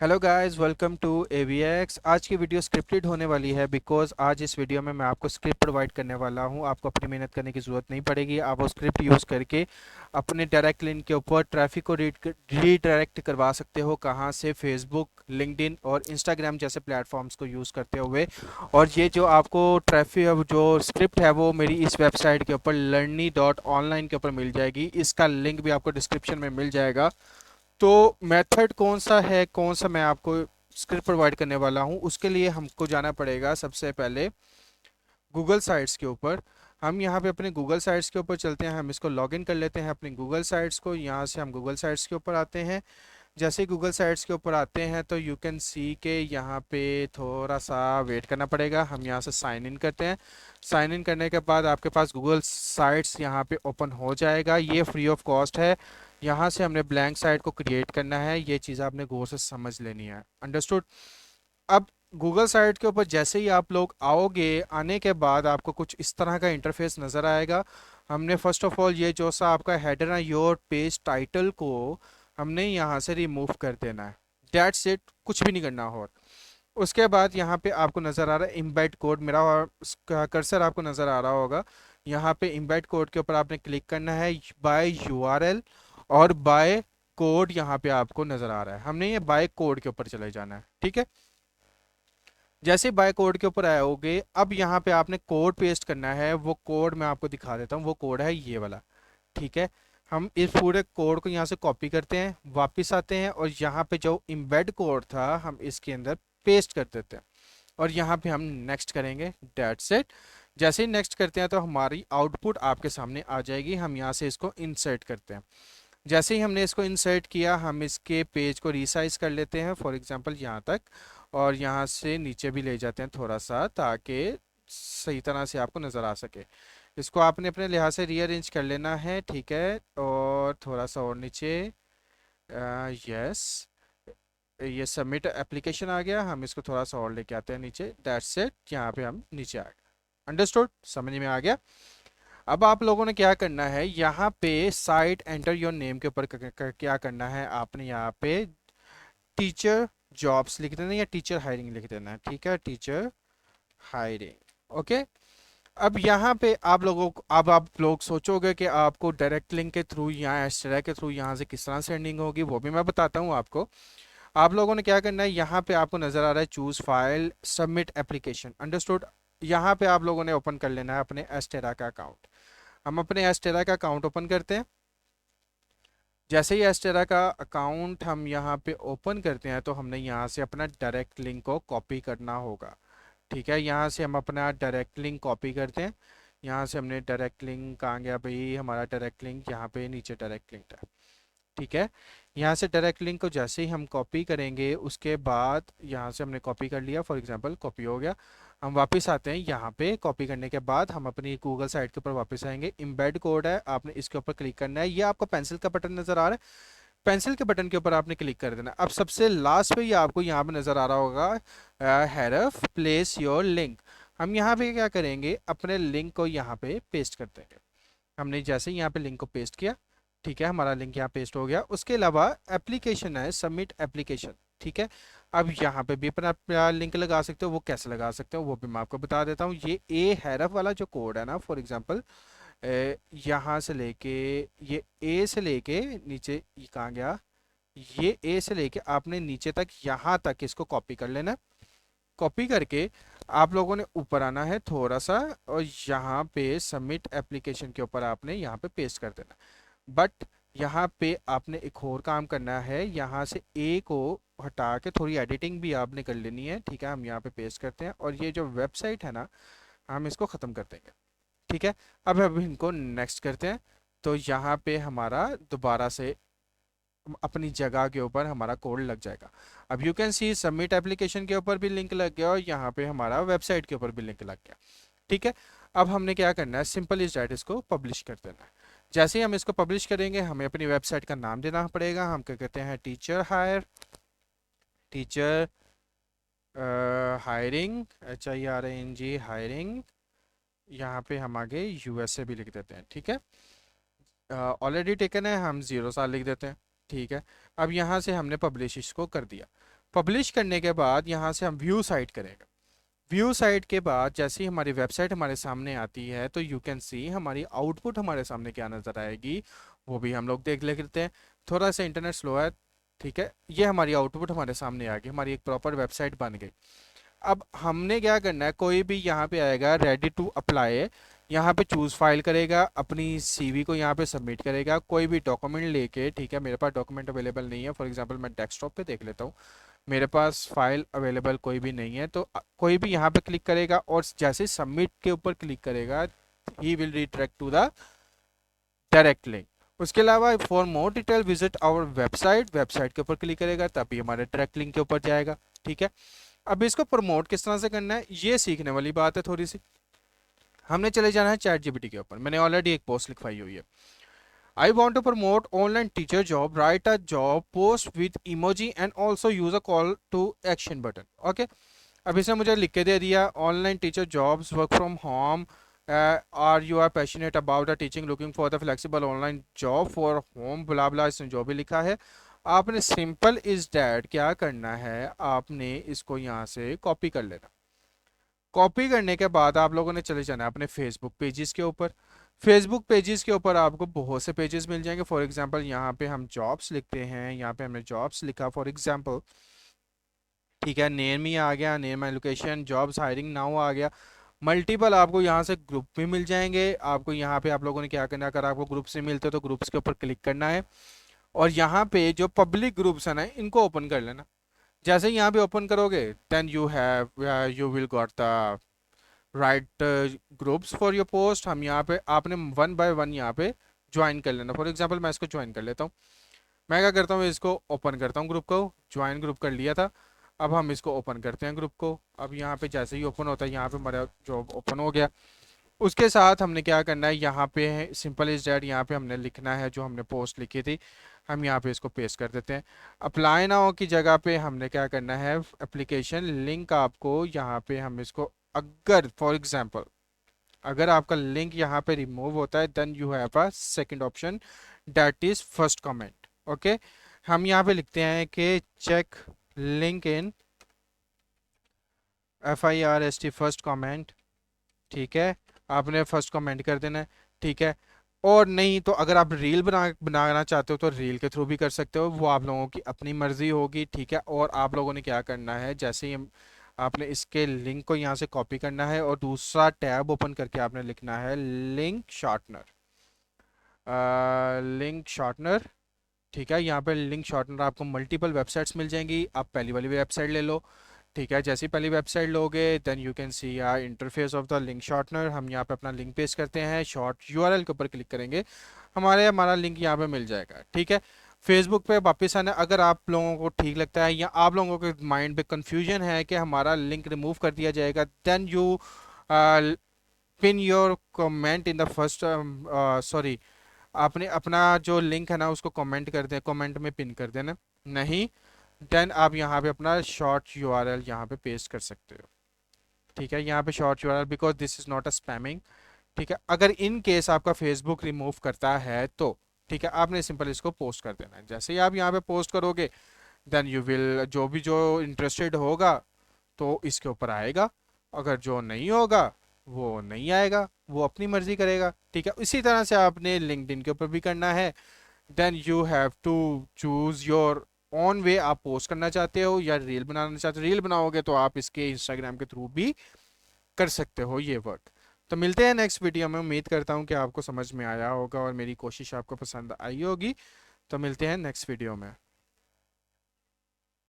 Hello guys, welcome to AVX। आज की video scripted होने वाली है बिकॉज आज इस वीडियो में मैं आपको स्क्रिप्ट प्रोवाइड करने वाला हूं। आपको अपनी मेहनत करने की ज़रूरत नहीं पड़ेगी। आप वो स्क्रिप्ट यूज़ करके अपने डायरेक्ट लिंक के ऊपर ट्रैफिक को रीडायरेक्ट करवा सकते हो। कहां से? फेसबुक, लिंक्डइन और इंस्टाग्राम जैसे प्लेटफॉर्म्स को यूज़ करते हुए। और ये जो आपको ट्रैफिक जो स्क्रिप्ट है वो मेरी इस वेबसाइट के ऊपर learny.online के ऊपर मिल जाएगी। इसका लिंक भी आपको डिस्क्रिप्शन में मिल जाएगा। तो मेथड कौन सा है, कौन सा मैं आपको स्क्रिप्ट प्रोवाइड करने वाला हूँ, उसके लिए हमको जाना पड़ेगा सबसे पहले गूगल साइट्स के ऊपर। हम यहाँ पे अपने गूगल साइट्स के ऊपर चलते हैं। हम इसको लॉगिन कर लेते हैं अपनी गूगल साइट्स को। यहाँ से हम गूगल साइट्स के ऊपर आते हैं। जैसे ही गूगल साइट्स के ऊपर आते हैं तो यू कैन सी के यहाँ पे थोड़ा सा वेट करना पड़ेगा। हम यहाँ से साइन इन करते हैं। साइन इन करने के बाद आपके पास गूगल साइट्स यहाँ पे ओपन हो जाएगा। ये फ्री ऑफ कॉस्ट है। यहाँ से हमने ब्लैंक साइट को क्रिएट करना है। ये चीज़ आपने गौर से समझ लेनी है। अंडरस्टूड। अब गूगल साइट के ऊपर जैसे ही आप लोग आओगे, आने के बाद आपको कुछ इस तरह का इंटरफेस नज़र आएगा। हमने फर्स्ट ऑफ ऑल ये जो सा आपका हेडर है, योर पेज टाइटल को हमने यहाँ से रिमूव कर देना है। डेट्स इट, कुछ भी नहीं करना। और उसके बाद यहाँ पे आपको नज़र आ रहा है इम्बेड कोड। मेरा कर्सर आपको नज़र आ रहा होगा। यहाँ पे इम्बेड कोड के ऊपर आपने क्लिक करना है। बाय URL और बाय कोड यहाँ पे आपको नज़र आ रहा है। हमने ये बाय कोड के ऊपर चले जाना है। ठीक है। जैसे बाय कोड के ऊपर आओगे, अब यहाँ पे आपने कोड पेस्ट करना है। वो कोड मैं आपको दिखा देता हूँ। वो कोड है ये वाला। ठीक है। हम इस पूरे कोड को यहाँ से कॉपी करते हैं, वापस आते हैं और यहाँ पे जो इम्बेड कोड था हम इसके अंदर पेस्ट कर देते हैं। और यहाँ पे हम नेक्स्ट करेंगे। That's it. जैसे ही नेक्स्ट करते हैं तो हमारी आउटपुट आपके सामने आ जाएगी। हम यहाँ से इसको इंसर्ट करते हैं। जैसे ही हमने इसको इंसर्ट किया, हम इसके पेज को रिसाइज कर लेते हैं, फॉर एग्जांपल यहाँ तक। और यहाँ से नीचे भी ले जाते हैं थोड़ा सा, ताकि सही तरह से आपको नज़र आ सके। इसको आपने अपने लिहाज से रीअरेंज कर लेना है। ठीक है। और थोड़ा सा और नीचे। यस। ये सबमिट एप्लीकेशन आ गया। हम इसको थोड़ा सा और लेके आते हैं नीचे। That's it. यहाँ पे हम नीचे आ गए। अंडरस्टूड, समझ में आ गया। अब आप लोगों ने क्या करना है, यहाँ पे साइट एंटर योर नेम के ऊपर क्या करना है, आपने यहाँ पे टीचर जॉब्स लिख देना या टीचर हायरिंग लिख देना है। ठीक है, टीचर हायरिंग। ओके। अब यहाँ पे आप लोगों को, अब आप लोग सोचोगे कि आपको डायरेक्ट लिंक के थ्रू या एस्ट्रा के थ्रू यहाँ से किस तरह सेंडिंग होगी, वो भी मैं बताता हूँ आपको। आप लोगों ने क्या करना है, यहाँ पे आपको नजर आ रहा है choose file submit application. Understood. यहाँ पे आप लोगों ने ओपन कर लेना है अपने एस्टेरा का अकाउंट। हम अपने एस्टेरा का अकाउंट ओपन करते हैं। जैसे ही एस्टेरा का अकाउंट हम यहाँ पे ओपन करते हैं तो हमने यहाँ से अपना डायरेक्ट लिंक को कॉपी करना होगा। ठीक है। यहाँ से हम अपना डायरेक्ट लिंक कॉपी करते हैं। यहाँ से हमने डायरेक्ट लिंक कहाँ गया भाई, हमारा डायरेक्ट लिंक यहाँ पे नीचे डायरेक्ट लिंक है। ठीक है। यहाँ से डायरेक्ट लिंक को जैसे ही हम कॉपी करेंगे, उसके बाद यहाँ से हमने कॉपी कर लिया, फॉर एग्जांपल कॉपी हो गया। हम वापस आते हैं यहाँ पे। कॉपी करने के बाद हम अपनी गूगल साइट के ऊपर वापस आएंगे। इम्बेड कोड है, आपने इसके ऊपर क्लिक करना है। ये आपको पेंसिल का बटन नजर आ रहा है, पेंसिल के बटन के ऊपर आपने क्लिक कर देना। अब सबसे लास्ट पे ये आपको यहाँ पे नजर आ रहा होगा हेरफ प्लेस योर लिंक। हम यहाँ पे क्या करेंगे, अपने लिंक को यहाँ पे पेस्ट कर देंगे। हमने जैसे ही यहाँ पे लिंक को पेस्ट किया, ठीक है, हमारा लिंक यहाँ पेस्ट हो गया। उसके अलावा एप्लीकेशन है सबमिट एप्लीकेशन। ठीक है। अब यहाँ पे भी अपना लिंक लगा सकते हो। वो कैसे लगा सकते हो वो भी मैं आपको बता देता हूँ। ये ए हैरफ वाला जो कोड है ना, फॉर एग्जांपल यहाँ से लेके, ये ए से लेके नीचे, ये कहाँ गया, ये ए से लेके आपने नीचे तक, यहाँ तक इसको कॉपी कर लेना। कॉपी करके आप लोगों ने ऊपर आना है थोड़ा सा, और यहाँ पे सबमिट एप्लीकेशन के ऊपर आपने यहाँ पे पेस्ट कर देना। बट यहाँ पे आपने एक और काम करना है, यहाँ से ए को हटा के थोड़ी एडिटिंग भी आपने कर लेनी है। ठीक है। हम यहाँ पे पेस्ट करते हैं और ये जो वेबसाइट है ना, हम इसको ख़त्म कर देंगे। ठीक है। अब इनको नेक्स्ट करते हैं। तो यहाँ पे हमारा दोबारा से अपनी जगह के ऊपर हमारा कोड लग जाएगा। अब you can C submit application के ऊपर भी लिंक लग गया और यहाँ पे हमारा वेबसाइट के ऊपर भी लिंक लग गया। ठीक है। अब हमने क्या करना है, सिंपल इज डैट इसको पब्लिश कर देना है। जैसे ही हम इसको पब्लिश करेंगे, हमें अपनी वेबसाइट का नाम देना पड़ेगा। हम क्या कहते हैं, teacher hire, teacher hiring, HIRING hiring. यहाँ पे हम आगे USA भी लिख देते हैं। ठीक है। ऑलरेडी टेकन है, हम 0 साल लिख देते हैं। ठीक है। अब यहाँ से हमने पब्लिश इसको कर दिया। पब्लिश करने के बाद यहाँ से हम व्यू साइट करेंगे। व्यू साइट के बाद जैसे ही हमारी वेबसाइट हमारे सामने आती है तो यू कैन सी हमारी आउटपुट हमारे सामने क्या नज़र आएगी, वो भी हम लोग देख लेते हैं। थोड़ा सा इंटरनेट स्लो है, ठीक है। ये हमारी आउटपुट हमारे सामने आ गई, हमारी एक प्रॉपर वेबसाइट बन गई। अब हमने क्या करना है, कोई भी यहाँ पे आएगा रेडी टू अप्लाई, यहाँ पे चूज़ फाइल करेगा, अपनी सीवी को यहाँ पे सबमिट करेगा, कोई भी डॉक्यूमेंट लेके, ठीक है। मेरे पास डॉक्यूमेंट अवेलेबल नहीं है, फॉर एग्जांपल मैं डेस्कटॉप पे देख लेता हूँ, मेरे पास फाइल अवेलेबल कोई भी नहीं है, तो कोई भी यहाँ पे क्लिक करेगा और जैसे सबमिट के ऊपर क्लिक करेगा he will redirect to the direct link. उसके अलावा for more detail visit our website, website के ऊपर क्लिक करेगा तभी हमारे डायरेक्ट लिंक के ऊपर जाएगा, ठीक है। अब इसको प्रमोट किस तरह से करना है ये सीखने वाली बात है थोड़ी सी। हमने चले जाना है चैट जीपीटी के ऊपर, मैंने ऑलरेडी एक पोस्ट लिखवाई हुई है। I want to promote online teacher job, write a job post with emoji and also use a call to action button. Okay, अब इसने मुझे लिख के दे दिया online teacher jobs, work from home, are you are passionate about the teaching, looking for the flexible online job for home, blah blah, इसने जो भी लिखा है। आपने सिंपल इज डैट क्या करना है, आपने इसको यहाँ से कॉपी कर लेना। कॉपी करने के बाद आप लोगों ने चले जाना है अपने फेसबुक पेजेस के ऊपर। फेसबुक पेजेस के ऊपर आपको बहुत से पेजेस मिल जाएंगे। फॉर एग्जांपल यहाँ पे हम जॉब्स लिखते हैं, यहाँ पे हमने जॉब्स लिखा फॉर एग्जांपल, ठीक है। नेम ही आ गया, name and location, jobs hiring now आ गया। मल्टीपल आपको यहाँ से ग्रुप भी मिल जाएंगे। आपको यहाँ पे आप लोगों ने क्या करना है, अगर आपको ग्रुप से मिलते हो तो ग्रुप्स के ऊपर क्लिक करना है और यहाँ पे जो पब्लिक ग्रुप्स है ना इनको ओपन कर लेना। जैसे ही यहाँ पे ओपन करोगे then you will got the right groups for your post. हम यहाँ पे आपने वन बाय वन यहाँ पे ज्वाइन कर लेना। फॉर एग्जांपल मैं इसको ज्वाइन कर लेता हूँ। मैं क्या करता हूँ, इसको ओपन करता हूँ, ग्रुप को ज्वाइन ग्रुप कर लिया था। अब हम इसको ओपन करते हैं ग्रुप को। अब यहाँ पे जैसे ही ओपन होता है यहाँ पे हमारा जॉब ओपन हो गया। उसके साथ हमने क्या करना है, यहाँ पे है सिंपल इज डैट, यहाँ पे हमने लिखना है जो हमने पोस्ट लिखी थी, हम यहाँ पे इसको पेस्ट कर देते हैं। अप्लाई नाउ की जगह पे हमने क्या करना है, एप्लीकेशन लिंक आपको यहाँ पे हम इसको, अगर फॉर एग्जांपल अगर आपका लिंक यहाँ पे रिमूव होता है then you have a second option that is first comment. Okay, हम यहाँ पे लिखते हैं कि check link in FIRST first comment, ठीक है। आपने फर्स्ट कमेंट कर देना है, ठीक है। और नहीं तो अगर आप रील बनाना चाहते हो तो रील के थ्रू भी कर सकते हो, वो आप लोगों की अपनी मर्जी होगी, ठीक है। और आप लोगों ने क्या करना है, जैसे ही आपने इसके लिंक को यहाँ से कॉपी करना है और दूसरा टैब ओपन करके आपने लिखना है लिंक शॉर्टनर, लिंक शॉर्टनर, ठीक है। यहाँ पे लिंक शॉर्टनर आपको मल्टीपल वेबसाइट्स मिल जाएंगी, आप पहली वाली वेबसाइट ले लो, ठीक है। जैसे ही पहली वेबसाइट लोगे then you can see interface of the link shortener. हम यहाँ पे अपना लिंक पेस्ट करते हैं, शॉर्ट यूआरएल के ऊपर क्लिक करेंगे, हमारा लिंक यहाँ पे मिल जाएगा, ठीक है। फेसबुक पे वापस आना, अगर आप लोगों को ठीक लगता है या आप लोगों के माइंड पे कंफ्यूजन है कि हमारा लिंक रिमूव कर दिया जाएगा then you pin your comment in the first, sorry, आपने अपना जो लिंक है ना उसको कमेंट कर दे, कमेंट में पिन कर देना। नहीं देन आप यहाँ पे अपना शॉर्ट यूआरएल यहाँ पे पेस्ट कर सकते हो, ठीक है। यहाँ पे short URL because this is not a spamming, ठीक है। अगर इन केस आपका फेसबुक रिमूव करता है तो ठीक है, आपने सिंपल इसको पोस्ट कर देना है। जैसे ही आप यहाँ पे पोस्ट करोगे देन यू विल, जो इंटरेस्टेड होगा तो इसके ऊपर आएगा, अगर जो नहीं होगा वो नहीं आएगा, वो अपनी मर्जी करेगा, ठीक है। इसी तरह से आपने लिंक्डइन के ऊपर भी करना है। Then you have to choose your own way, आप पोस्ट करना चाहते हो या रील बनाना चाहते हो। रील बनाओगे तो आप इसके इंस्टाग्राम के थ्रू भी कर सकते हो ये वर्क। तो मिलते हैं नेक्स्ट वीडियो में, उम्मीद करता हूँ कि आपको समझ में आया होगा और मेरी कोशिश आपको पसंद आई होगी। तो मिलते हैं नेक्स्ट वीडियो में।